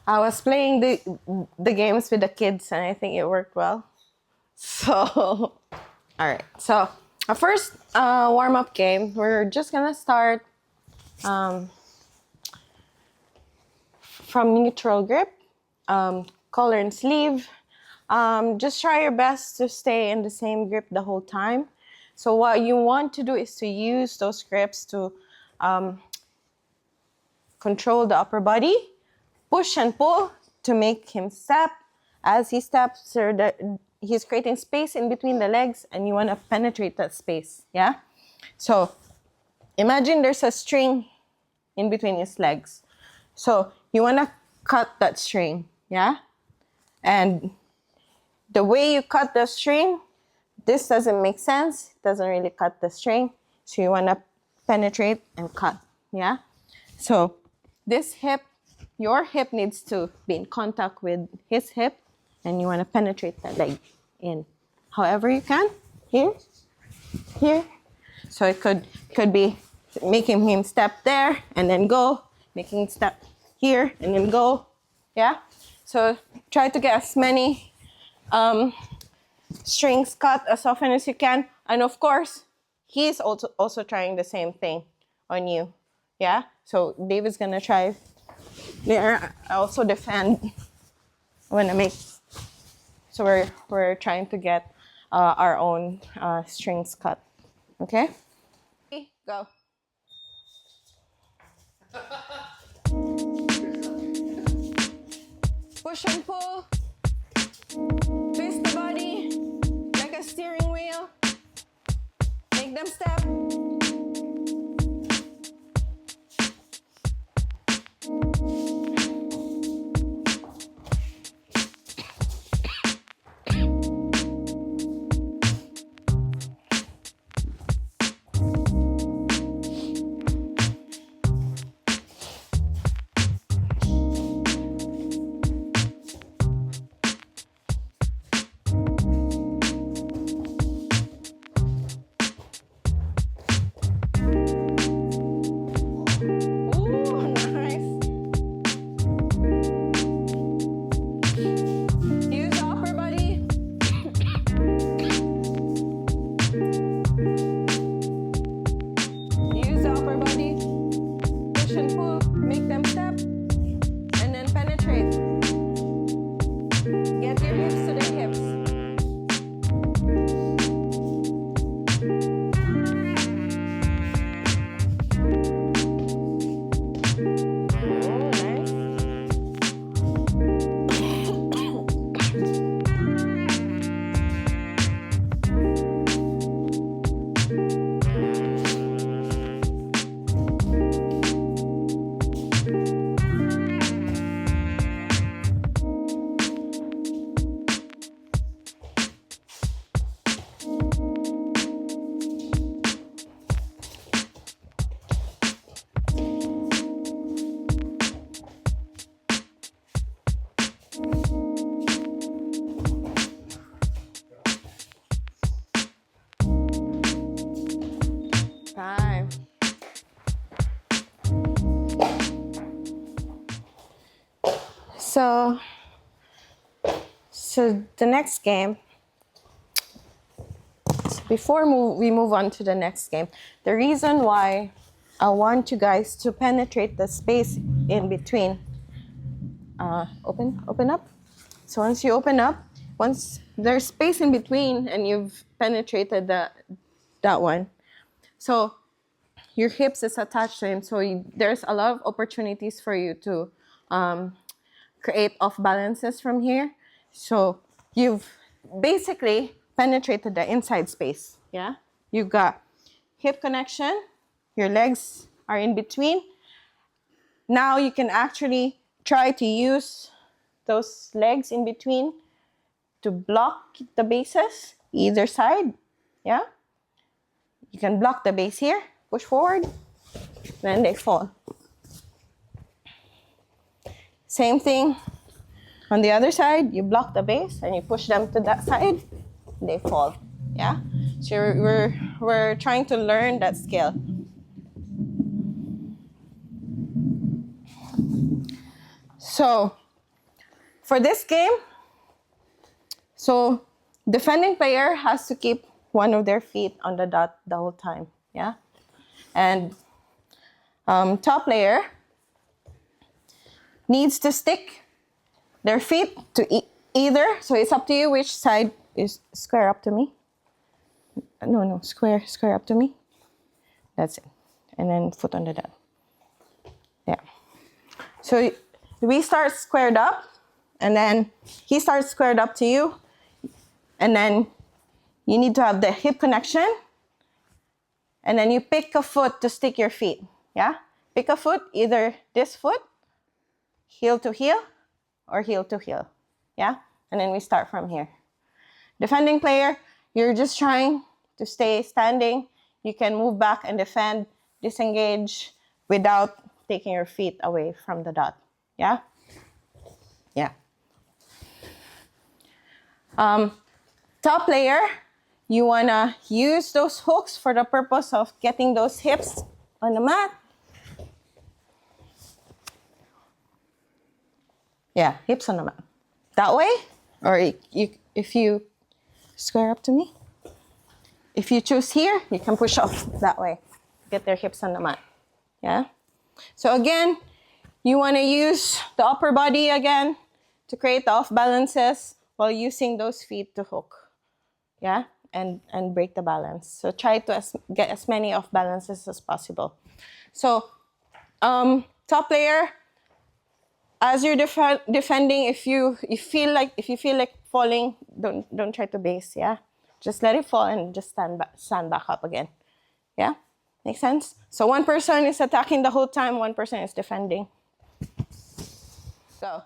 I was playing the games with the kids, and I think it worked well. So, all right. So, our first warm-up game, we're just gonna start from neutral grip, collar and sleeve. Just try your best to stay in the same grip the whole time. So what you want to do is to use those grips to control the upper body, push and pull to make him step. As he steps, he's creating space in between the legs, and you want to penetrate that space, yeah? So imagine there's a string in between his legs. So you want to cut that string, yeah? And the way you cut the string, this doesn't make sense. It doesn't really cut the string. So you want to penetrate and cut, yeah? So this hip, your hip needs to be in contact with his hip, and you want to penetrate that leg in however you can. Here, here. So it could be making him step there and then go, making him step here and then go, yeah? So try to get as many strings cut as often as you can. And of course, he's also trying the same thing on you, yeah? So David's gonna try there. I also defend when I make. So we're trying to get our own strings cut. Okay? Go. Push and pull. Twist the body like a steering wheel. Make them step. So the next game, before we move on to the next game, the reason why I want you guys to penetrate the space in between, open up. So once you open up, once there's space in between and you've penetrated that one, so your hips is attached to him, so there's a lot of opportunities for you to create off balances from here. So you've basically penetrated the inside space, yeah? You've got hip connection, your legs are in between. Now you can actually try to use those legs in between to block the bases, either side, yeah? You can block the base here, push forward, then they fall. Same thing on the other side, you block the base and you push them to that side, they fall, yeah? So we're trying to learn that skill. So for this game, so defending player has to keep one of their feet on the dot the whole time, yeah? And top player needs to stick their feet to either, so it's up to you which side is square up to me. No, square up to me. That's it. And then foot on the dot. Yeah. So we start squared up, and then he starts squared up to you, and then you need to have the hip connection, and then you pick a foot to stick your feet, yeah? Pick a foot, either this foot, heel to heel, or heel to heel, yeah? And then we start from here. Defending player, you're just trying to stay standing. You can move back and defend, disengage without taking your feet away from the dot, yeah? Yeah. Top player, you wanna use those hooks for the purpose of getting those hips on the mat. Yeah, hips on the mat. That way, or if you square up to me. If you choose here, you can push off that way. Get their hips on the mat, yeah? So again, you wanna use the upper body again to create the off balances while using those feet to hook, yeah? And break the balance. So try to get as many off balances as possible. So top player, as you're defending, if you feel like falling, don't try to base, yeah? Just let it fall and just stand back up again, yeah? Make sense? So one person is attacking the whole time, one person is defending. Go.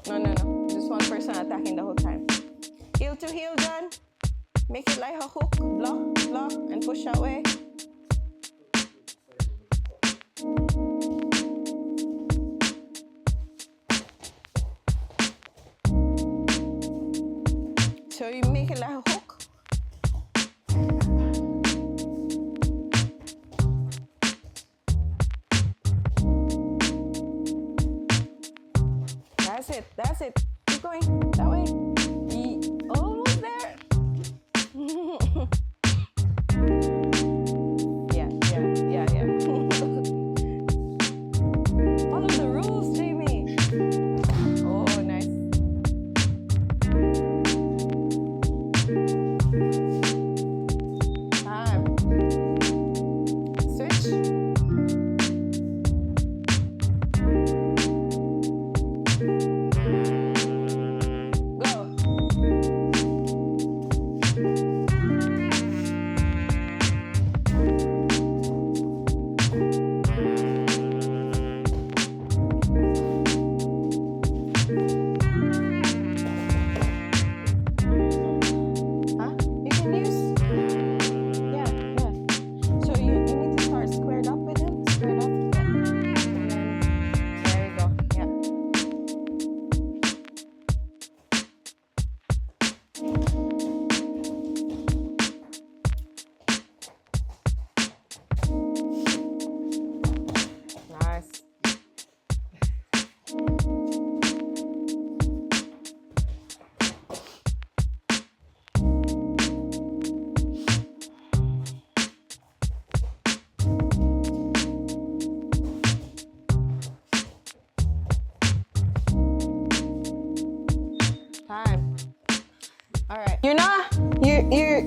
No. Just one person attacking the whole time. Heel to heel, John. Make it like a hook. Block, and push that way. So you make it like a hook. That's it. Keep going that way. Almost there. Yeah. Follow the rules, Jamie. Oh, nice. Time. Switch.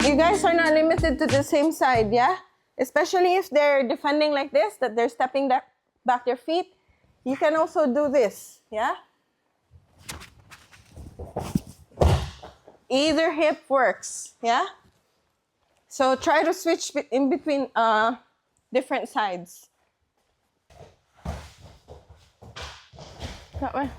You guys are not limited to the same side, yeah? Especially if they're defending like this, that they're stepping back their feet. You can also do this, yeah? Either hip works, yeah? So try to switch in between different sides. That way.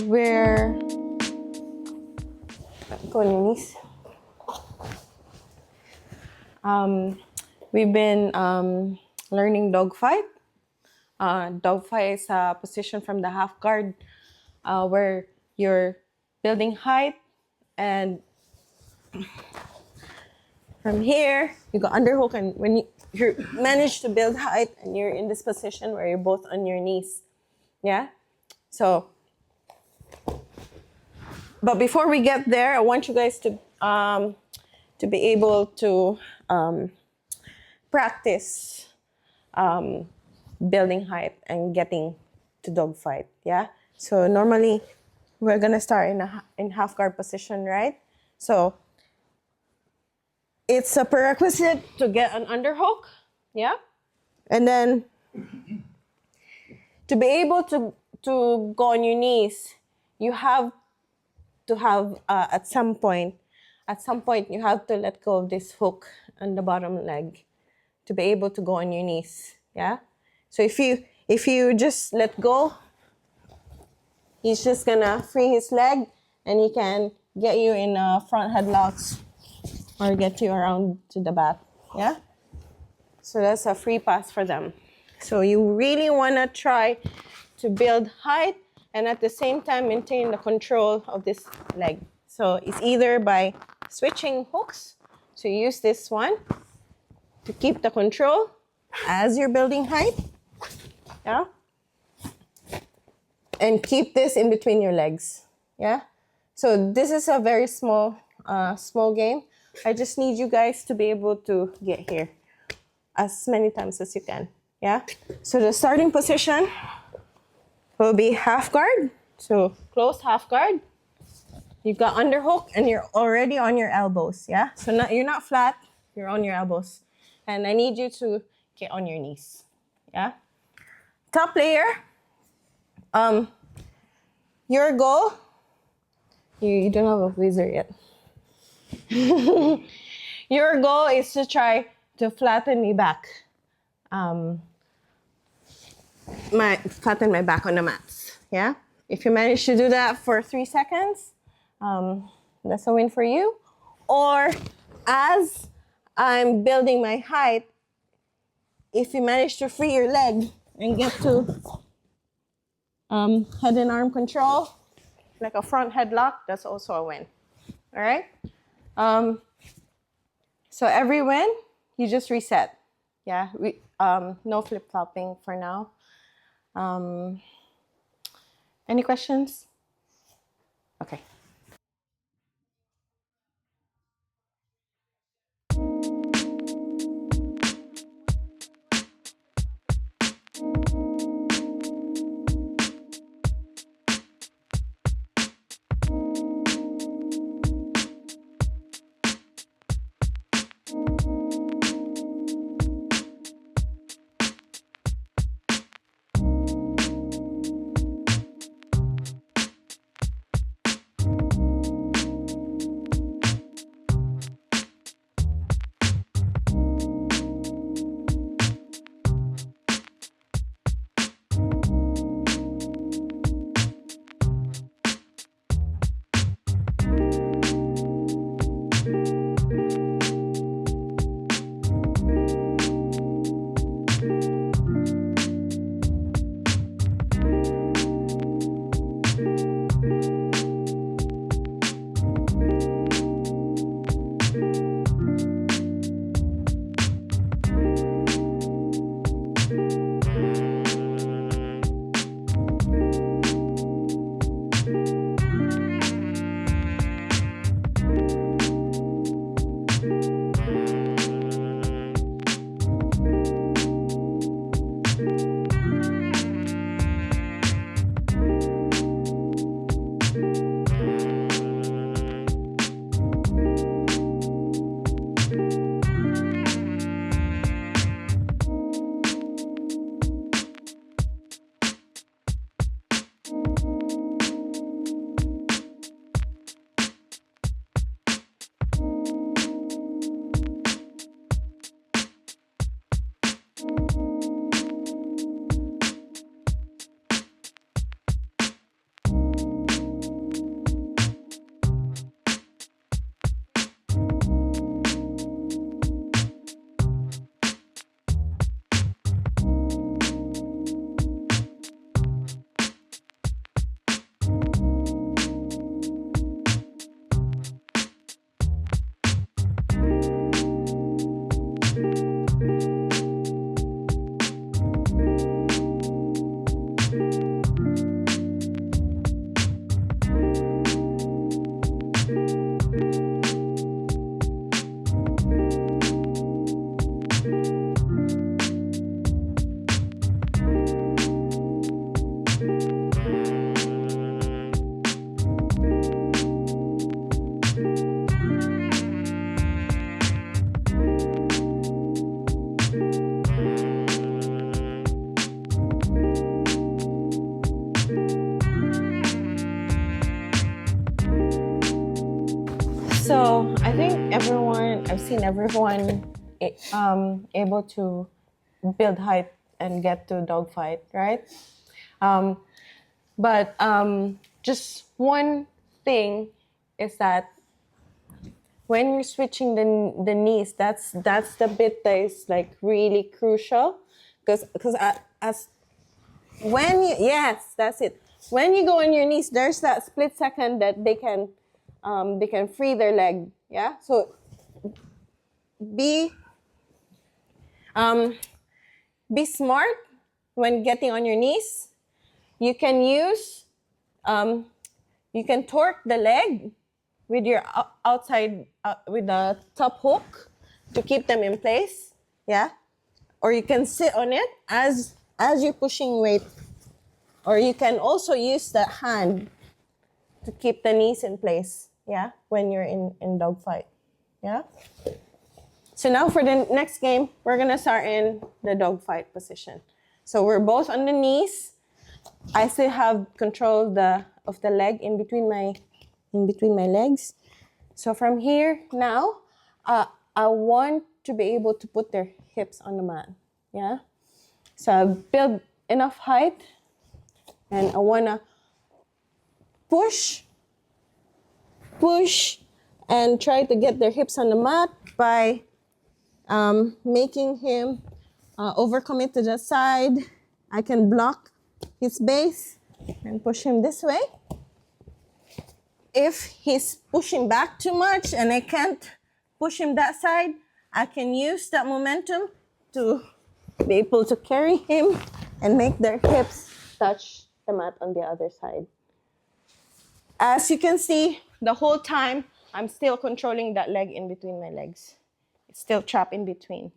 we're go on your knees. We've been learning dogfight. Dogfight is a position from the half guard where you're building height, and from here you go underhook, and when you manage to build height and you're in this position where you're both on your knees. Yeah? So, but before we get there, I want you guys to be able to practice building height and getting to dogfight. Yeah. So normally we're gonna start in half guard position, right? So it's a prerequisite to get an underhook. Yeah. And then to be able to go on your knees, you have to have at some point you have to let go of this hook on the bottom leg to be able to go on your knees. Yeah. So if you just let go, he's just gonna free his leg and he can get you in front headlocks or get you around to the back. Yeah. So that's a free pass for them. So you really wanna try to build height and at the same time maintain the control of this leg. So it's either by switching hooks, so you use this one to keep the control as you're building height, yeah? And keep this in between your legs, yeah? So this is a very small game. I just need you guys to be able to get here as many times as you can, yeah? So the starting position will be half guard. So close half guard. You've got underhook and you're already on your elbows, yeah? So you're not flat, you're on your elbows. And I need you to get on your knees, yeah? Top layer, your goal, you don't have a whizzer yet. Your goal is to try to flatten me back. Flatten my back on the mats, yeah? If you manage to do that for 3 seconds, that's a win for you. Or as I'm building my height, if you manage to free your leg and get to head and arm control, like a front headlock, that's also a win. All right? So every win, you just reset. Yeah, no flip-flopping for now. Any questions? Okay. So I think I've seen everyone able to build height and get to dogfight, right? But just one thing is that when you're switching the knees, that's the bit that is like really crucial, because as when you, yes, that's it. When you go on your knees, there's that split second that they can free their leg. Yeah. So be smart when getting on your knees. You can use you can torque the leg with your outside with the top hook to keep them in place. Yeah. Or you can sit on it as you're pushing weight. Or you can also use the hand to keep the knees in place, yeah, when you're in dogfight, yeah? So now for the next game, we're gonna start in the dogfight position. So we're both on the knees. I still have control of the leg in between my legs. So from here now, I want to be able to put their hips on the mat, yeah? So I build enough height, and I wanna push, and try to get their hips on the mat by making him overcommit to the side. I can block his base and push him this way. If he's pushing back too much and I can't push him that side, I can use that momentum to be able to carry him and make their hips touch the mat on the other side. As you can see, the whole time, I'm still controlling that leg in between my legs. It's still trapped in between.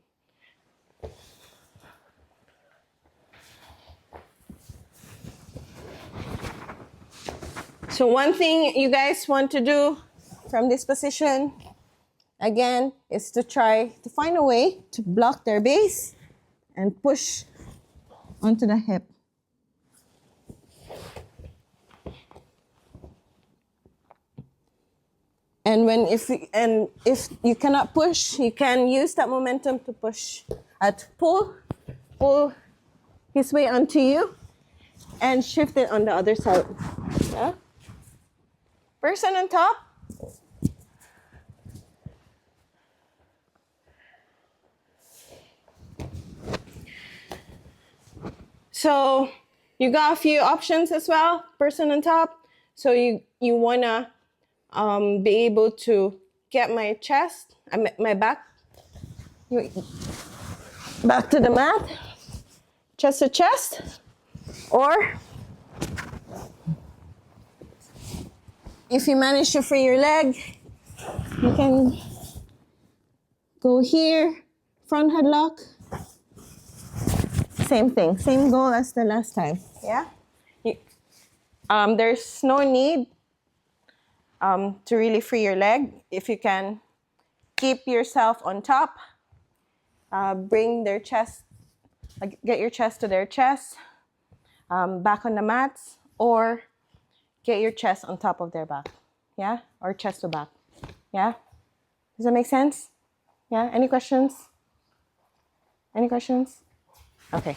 So one thing you guys want to do from this position, again, is to try to find a way to block their base and push onto the hip. And if you cannot push, you can use that momentum to push, to pull his way onto you, and shift it on the other side. Yeah? Person on top. So you got a few options as well. Person on top. So you wanna be able to get my chest, my back to the mat, chest to chest, or if you manage to free your leg, you can go here, front headlock. Same thing, same goal as the last time, yeah? There's no need to really free your leg. If you can keep yourself on top, bring their chest, get your chest to their chest, back on the mats, or get your chest on top of their back, yeah? Or chest to back, yeah? Does that make sense? Yeah, any questions? Any questions? Okay.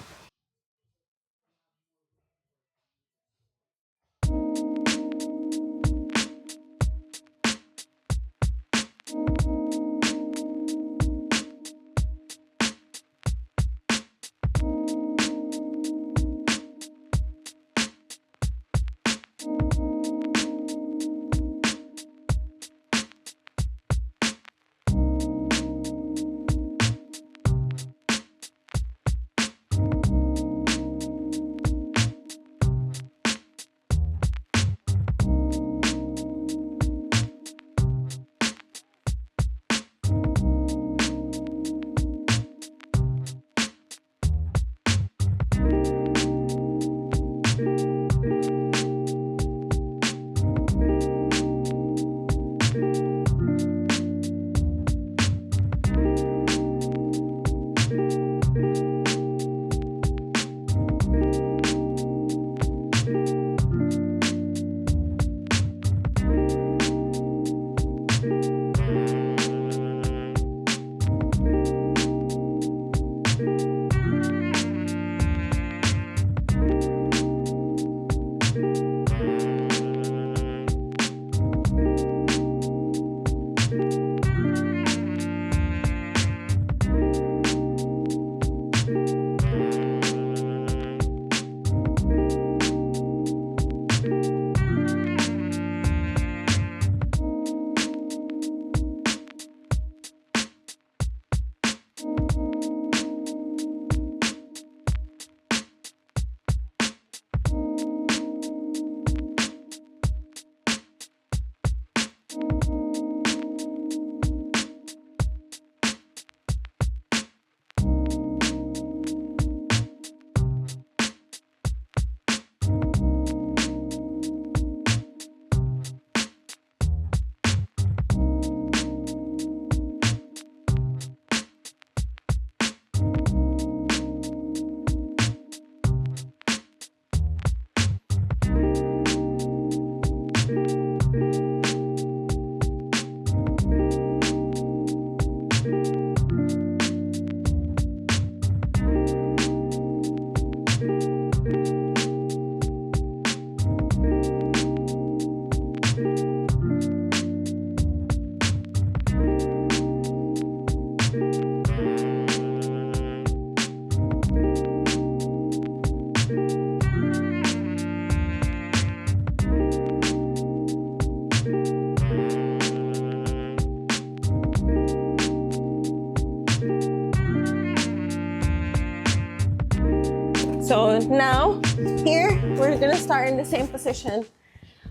So now, here, we're gonna start in the same position.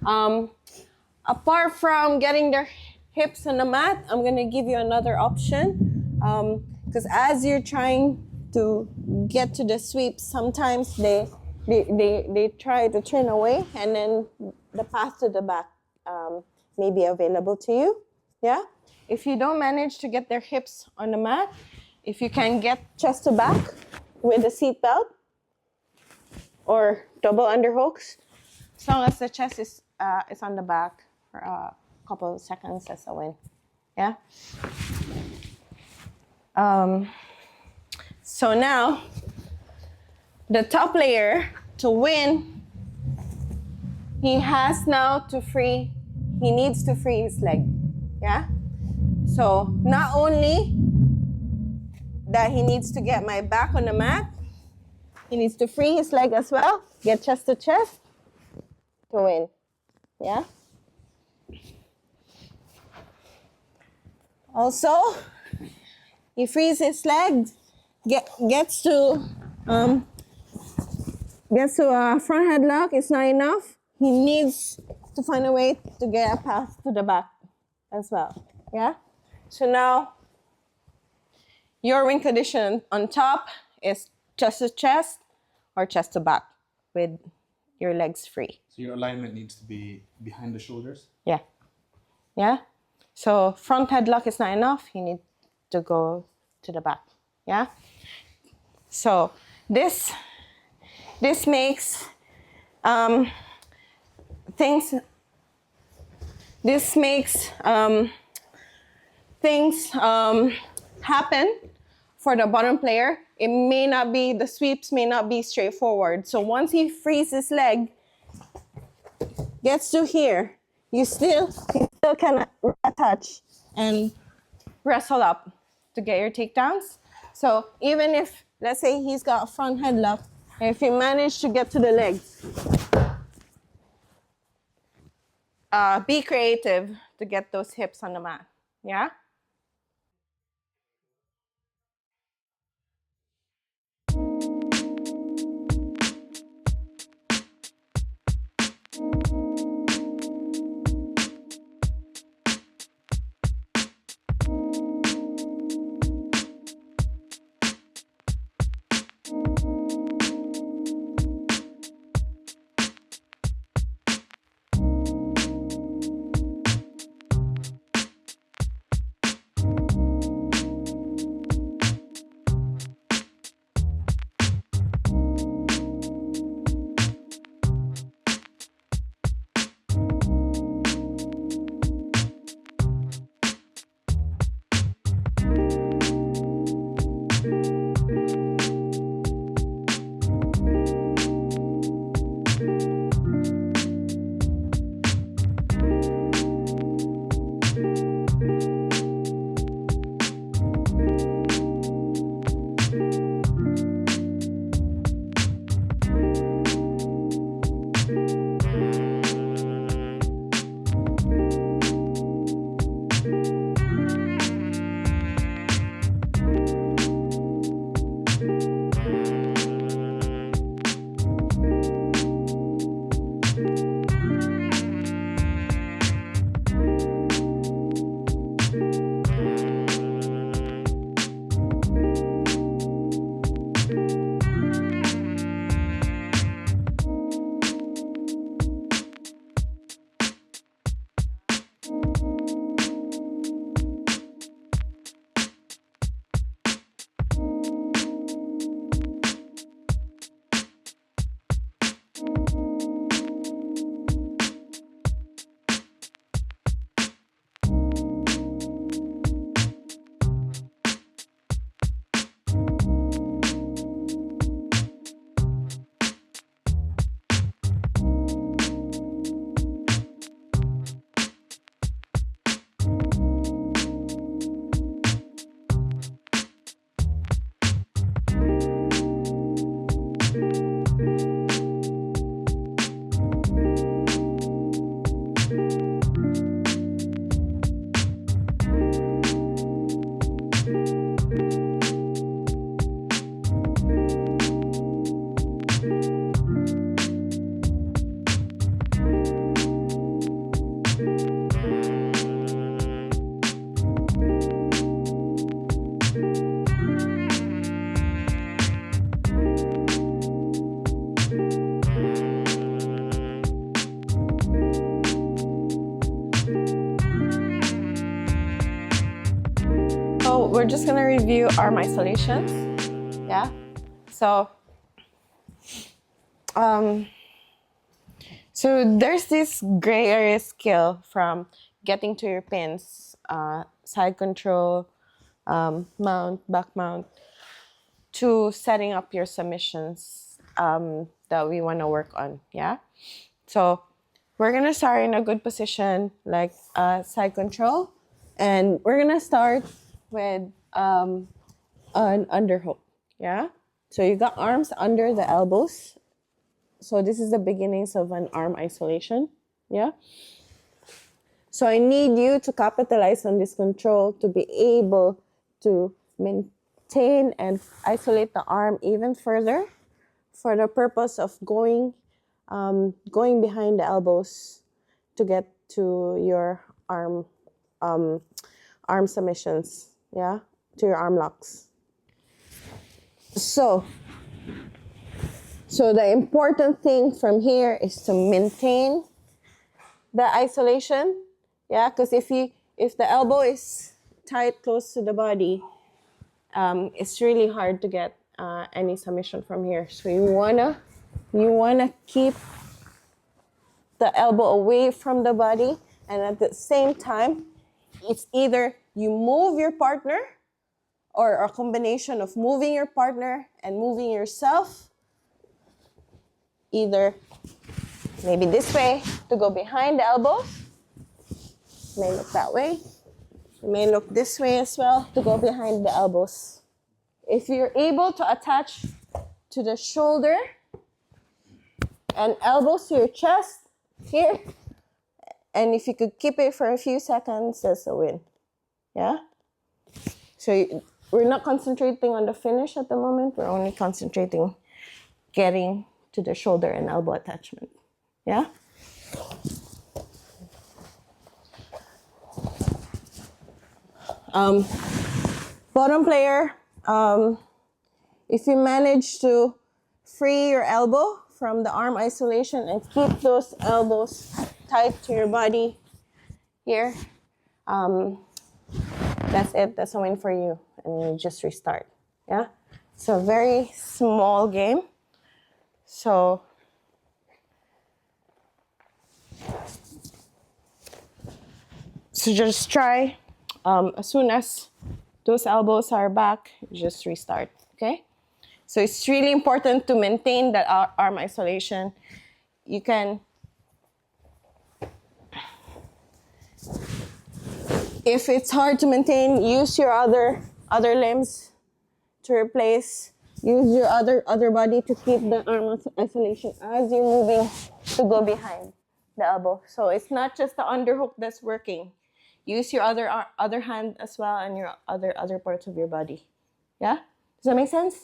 Apart from getting their hips on the mat, I'm gonna give you another option. Because as you're trying to get to the sweep, sometimes they try to turn away, and then the path to the back may be available to you. Yeah? If you don't manage to get their hips on the mat, if you can get chest to back with a seat belt or double underhooks, as long as the chest is on the back for a couple of seconds, that's a win. Yeah? So now, the top layer, to win, he needs to free his leg. Yeah? So not only that he needs to get my back on the mat, he needs to free his leg as well, get chest to chest to win. Yeah? Also, he frees his leg, gets to a front headlock. It's not enough. He needs to find a way to get a path to the back as well. Yeah? So now, your win condition on top is chest to chest or chest to back with your legs free. So your alignment needs to be behind the shoulders? Yeah. Yeah? So front headlock is not enough. You need to go to the back. Yeah? So this makes things happen for the bottom player. The sweeps may not be straightforward. So once he frees his leg, gets to here, you still can attach and wrestle up to get your takedowns. So even if, let's say he's got a front headlock, and if you manage to get to the legs, be creative to get those hips on the mat. Yeah? we're just gonna review arm isolations. Yeah. So there's this gray area skill from getting to your pins, side control, mount, back mount, to setting up your submissions that we want to work on. Yeah. So we're gonna start in a good position, like side control, and we're gonna start with an underhook. Yeah. So you got arms under the elbows. So this is the beginnings of an arm isolation. Yeah. So I need you to capitalize on this control to be able to maintain and isolate the arm even further for the purpose of going behind the elbows to get to your arm submissions, yeah, to your arm locks. So the important thing from here is to maintain the isolation, yeah, because if the elbow is tight close to the body, it's really hard to get any submission from here. So you wanna keep the elbow away from the body, and at the same time, it's either you move your partner or a combination of moving your partner and moving yourself, either maybe this way to go behind the elbows, it may look that way, it may look this way as well to go behind the elbows. If you're able to attach to the shoulder and elbows to your chest here, and if you could keep it for a few seconds, that's a win. Yeah? So we're not concentrating on the finish at the moment, we're only concentrating getting to the shoulder and elbow attachment. Yeah? Bottom player, if you manage to free your elbow from the arm isolation and keep those elbows tight to your body here, that's it. That's a win for you. And you just restart. Yeah? It's a very small game. So just try, as soon as those elbows are back, just restart, okay? So it's really important to maintain that arm isolation. You can, if it's hard to maintain, use your other limbs to replace. Use your other body to keep the arm isolation as you're moving to go behind the elbow. So it's not just the underhook that's working. Use your other hand as well and your other parts of your body. Yeah? Does that make sense?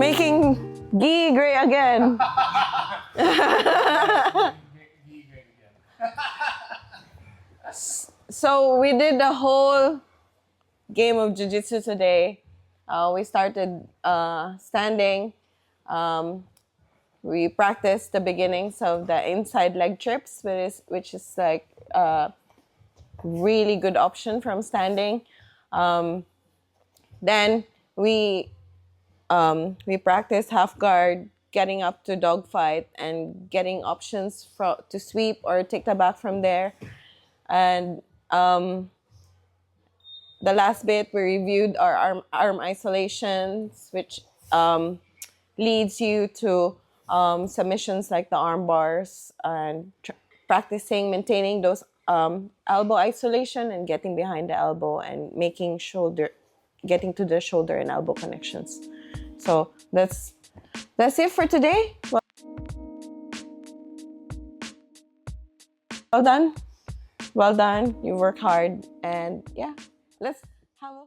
making ghee great again. So we did the whole game of jiu-jitsu today. We started standing. We practiced the beginnings of the inside leg trips, which is like a really good option from standing. Then we practiced half guard, getting up to dogfight, and getting options to sweep or take the back from there. And the last bit, we reviewed our arm isolations, which leads you to submissions like the arm bars, and practicing maintaining those elbow isolation and getting behind the elbow and getting to the shoulder and elbow connections. So that's it for today. Well done. Well done. You work hard, and yeah, let's have a